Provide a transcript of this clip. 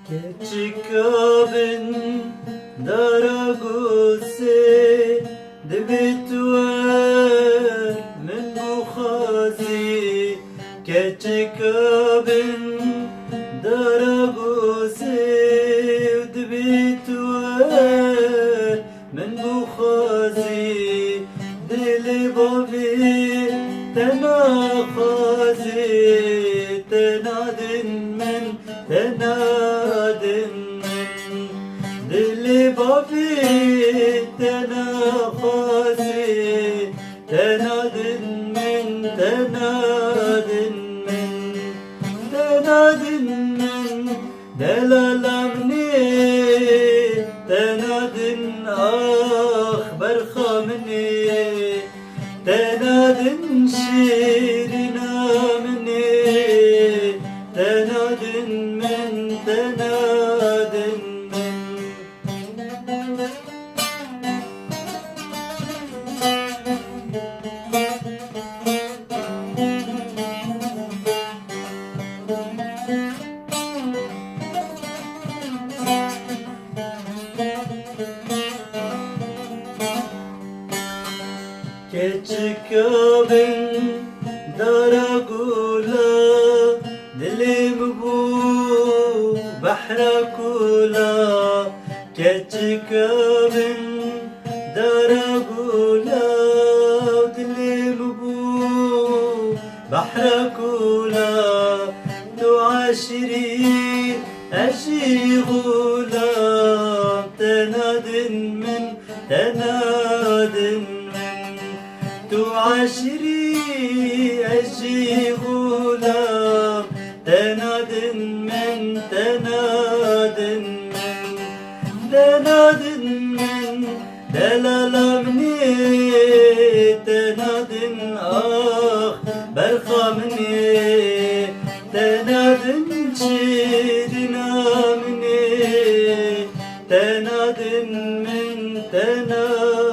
Keçikabin daraguse dibitwer min bukhazi Keçikabin daraguse dibitwer min bukhazi Dili babi tenakhazi tenadin min tenadin Dili babi tenakhazi tenadin min tenadin min delalamni tenadin akhbar khamni tenadin shirina mni tenadin min tenadin Keçikabin daragula dilim bu bahrakula Keçikabin daragula dilim bu bahrakula tuashiri ashigula tenadin min tenadin تعاشري أجي غلام تنادن من تنادن من دلالمني تنادن برخامني تنادن شيرنا مني تنادن من تنادن